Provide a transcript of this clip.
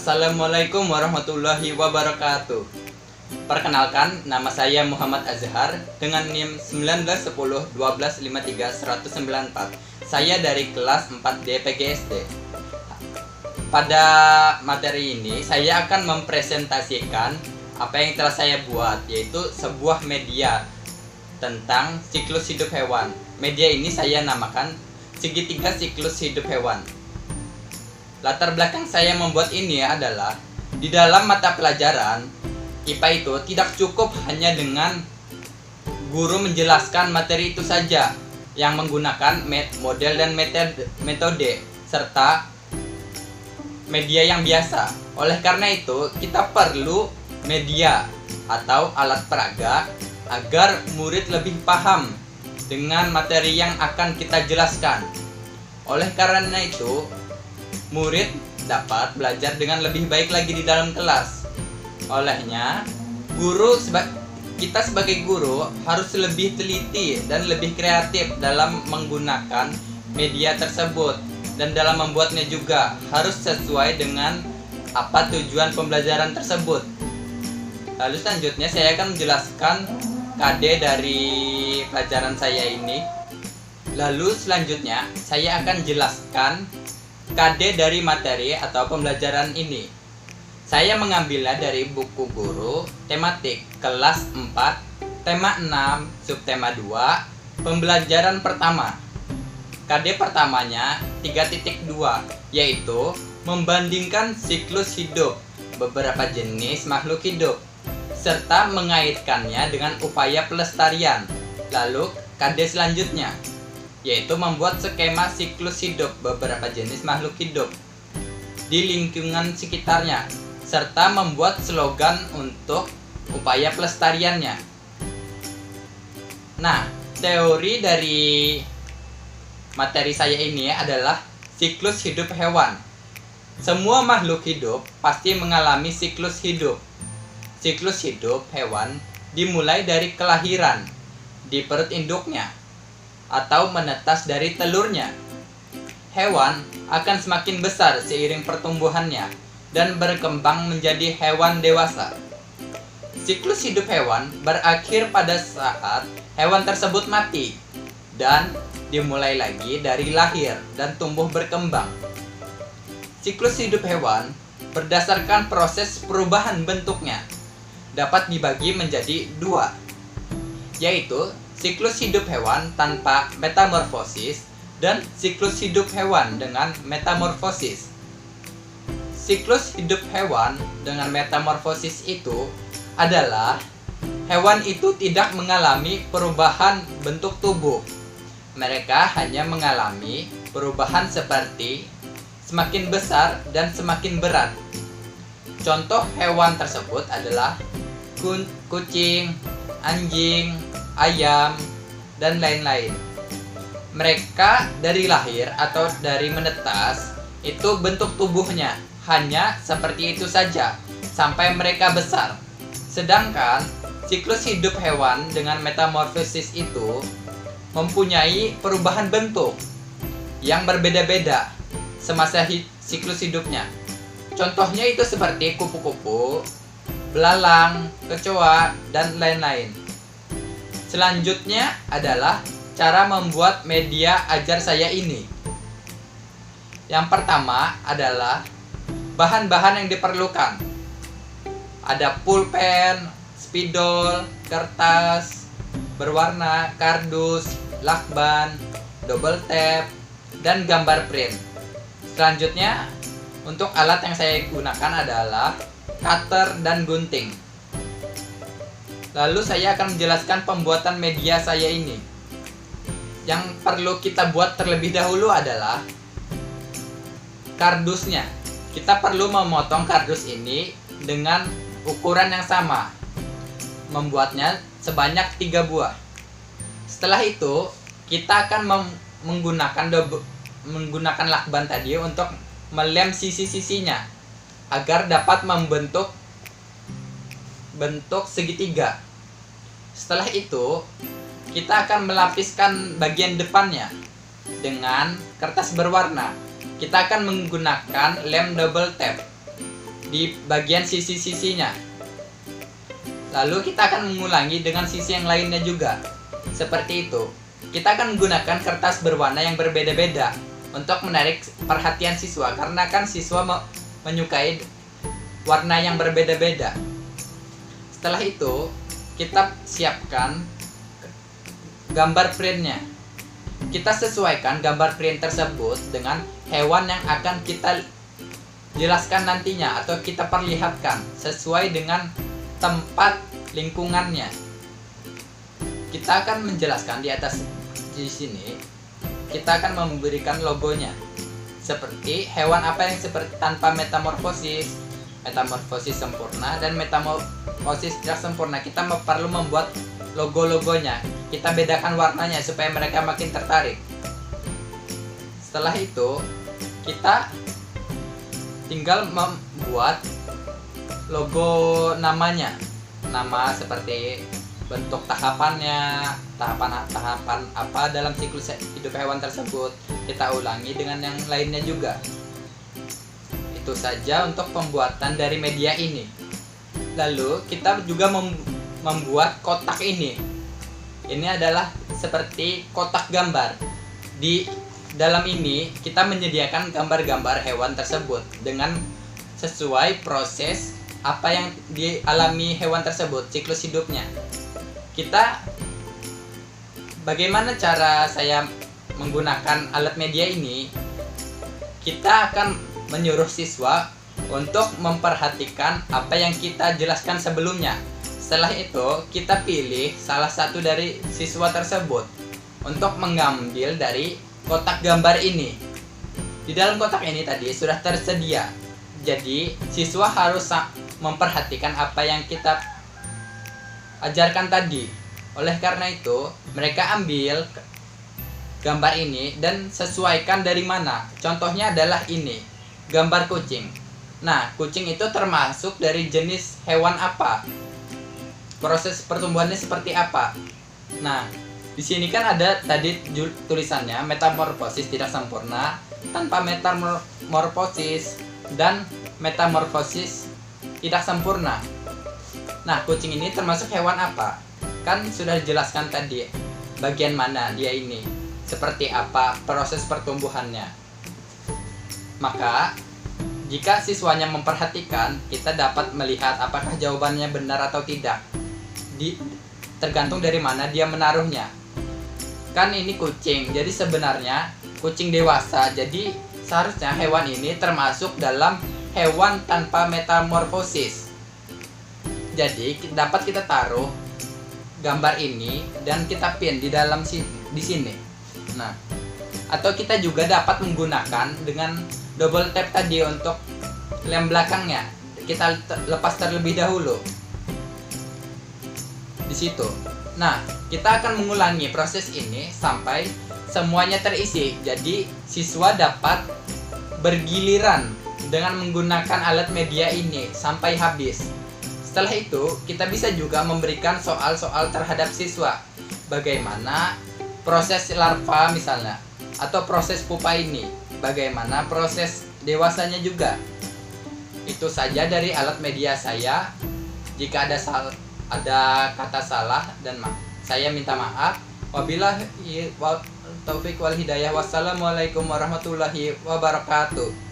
Assalamualaikum warahmatullahi wabarakatuh. Perkenalkan, nama saya Muhammad Azhar dengan NIM 191012531094. Saya dari kelas 4D PGSD. Pada materi ini, saya akan mempresentasikan apa yang telah saya buat, yaitu sebuah media tentang siklus hidup hewan. Media ini saya namakan segitiga siklus hidup hewan. Latar belakang saya membuat ini adalah di dalam mata pelajaran IPA itu tidak cukup hanya dengan guru menjelaskan materi itu saja yang menggunakan model dan metode serta media yang biasa. Oleh karena itu, kita perlu media atau alat peraga agar murid lebih paham dengan materi yang akan kita jelaskan. Oleh karena itu, murid dapat belajar dengan lebih baik lagi di dalam kelas. Olehnya, kita sebagai guru harus lebih teliti dan lebih kreatif dalam menggunakan media tersebut, dan dalam membuatnya juga harus sesuai dengan apa tujuan pembelajaran tersebut. Lalu selanjutnya saya akan menjelaskan KD dari pelajaran saya ini. Lalu selanjutnya saya akan jelaskan KD dari materi atau pembelajaran ini. Saya mengambilnya dari buku guru tematik kelas 4, tema 6, subtema 2, pembelajaran pertama. KD pertamanya 3.2, yaitu membandingkan siklus hidup beberapa jenis makhluk hidup serta mengaitkannya dengan upaya pelestarian. Lalu KD selanjutnya yaitu membuat skema siklus hidup beberapa jenis makhluk hidup di lingkungan sekitarnya, serta membuat slogan untuk upaya pelestariannya. Nah, teori dari materi saya ini adalah siklus hidup hewan. Semua makhluk hidup pasti mengalami siklus hidup. Siklus hidup hewan dimulai dari kelahiran di perut induknya atau menetas dari telurnya. Hewan akan semakin besar seiring pertumbuhannya dan berkembang menjadi hewan dewasa. Siklus hidup hewan berakhir pada saat hewan tersebut mati dan dimulai lagi dari lahir dan tumbuh berkembang. Siklus hidup hewan berdasarkan proses perubahan bentuknya dapat dibagi menjadi dua, yaitu siklus hidup hewan tanpa metamorfosis dan siklus hidup hewan dengan metamorfosis. Siklus hidup hewan dengan metamorfosis itu adalah hewan itu tidak mengalami perubahan bentuk tubuh. Mereka hanya mengalami perubahan seperti semakin besar dan semakin berat. Contoh hewan tersebut adalah kucing, anjing, ayam, dan lain-lain. Mereka dari lahir atau dari menetas itu bentuk tubuhnya hanya seperti itu saja sampai mereka besar. Sedangkan siklus hidup hewan dengan metamorfosis itu mempunyai perubahan bentuk yang berbeda-beda semasa siklus hidupnya. Contohnya itu seperti kupu-kupu, belalang, kecoa, dan lain-lain. Selanjutnya adalah cara membuat media ajar saya ini. Yang pertama adalah bahan-bahan yang diperlukan. Ada pulpen, spidol, kertas berwarna, kardus, lakban, double tape, dan gambar print. Selanjutnya, untuk alat yang saya gunakan adalah cutter dan gunting. Lalu saya akan menjelaskan pembuatan media saya ini. Yang perlu kita buat terlebih dahulu adalah kardusnya. Kita perlu memotong kardus ini dengan ukuran yang sama. Membuatnya sebanyak 3 buah. Setelah itu, kita akan menggunakan lakban tadi untuk melem sisi-sisinya agar dapat membentuk segitiga. Setelah itu, kita akan melapiskan bagian depannya dengan kertas berwarna. Kita akan menggunakan lem double tape. di bagian sisi-sisinya. Lalu kita akan mengulangi dengan sisi yang lainnya juga. Seperti itu. Kita akan menggunakan kertas berwarna yang berbeda-beda untuk menarik perhatian siswa, karena kan siswa menyukai warna yang berbeda-beda. Setelah itu, kita siapkan gambar printnya. Kita sesuaikan gambar print tersebut dengan hewan yang akan kita jelaskan nantinya atau kita perlihatkan sesuai dengan tempat lingkungannya. Kita akan menjelaskan di atas di sini. Kita akan memberikan logonya. Seperti hewan apa yang seperti tanpa metamorfosis, metamorfosis sempurna, dan metamorfosis tidak sempurna. Kita perlu membuat logo-logonya. Kita bedakan warnanya supaya mereka makin tertarik. Setelah itu, kita tinggal membuat logo namanya. Nama seperti bentuk tahapannya, tahapan apa dalam siklus hidup hewan tersebut. Kita ulangi dengan yang lainnya juga. Itu saja untuk pembuatan dari media ini. Lalu kita juga membuat kotak ini. Ini adalah seperti kotak gambar. Di dalam ini kita menyediakan gambar-gambar hewan tersebut dengan sesuai proses apa yang dialami hewan tersebut, siklus hidupnya. Bagaimana cara saya menggunakan alat media ini? Kita akan menyuruh siswa untuk memperhatikan apa yang kita jelaskan sebelumnya. Setelah itu, kita pilih salah satu dari siswa tersebut untuk mengambil dari kotak gambar ini. Di dalam kotak ini tadi sudah tersedia. Jadi, siswa harus memperhatikan apa yang kita ajarkan tadi. Oleh karena itu, mereka ambil gambar ini dan sesuaikan dari mana. Contohnya adalah ini, gambar kucing. Nah, kucing itu termasuk dari jenis hewan apa? Proses pertumbuhannya seperti apa? Nah, di sini kan ada tadi tulisannya metamorfosis tidak sempurna, tanpa metamorfosis, dan metamorfosis tidak sempurna. Nah, kucing ini termasuk hewan apa? Kan sudah dijelaskan tadi bagian mana dia ini, seperti apa proses pertumbuhannya. Maka, jika siswanya memperhatikan, kita dapat melihat apakah jawabannya benar atau tidak. Tergantung dari mana dia menaruhnya. Kan ini kucing, jadi sebenarnya kucing dewasa. Jadi seharusnya hewan ini termasuk dalam hewan tanpa metamorfosis. Jadi dapat kita taruh gambar ini dan kita pin di dalam di sini. Nah, atau kita juga dapat menggunakan dengan double tap tadi untuk lem belakangnya. Kita lepas terlebih dahulu di situ. Nah, kita akan mengulangi proses ini sampai semuanya terisi. Jadi siswa dapat bergiliran dengan menggunakan alat media ini sampai habis. Setelah itu, kita bisa juga memberikan soal-soal terhadap siswa. Bagaimana proses larva misalnya, atau proses pupa ini. Bagaimana proses dewasanya juga. Itu saja dari alat media saya. Jika ada kata salah dan saya minta maaf. Wabillahi taufiq wal hidayah. Wassalamualaikum warahmatullahi wabarakatuh.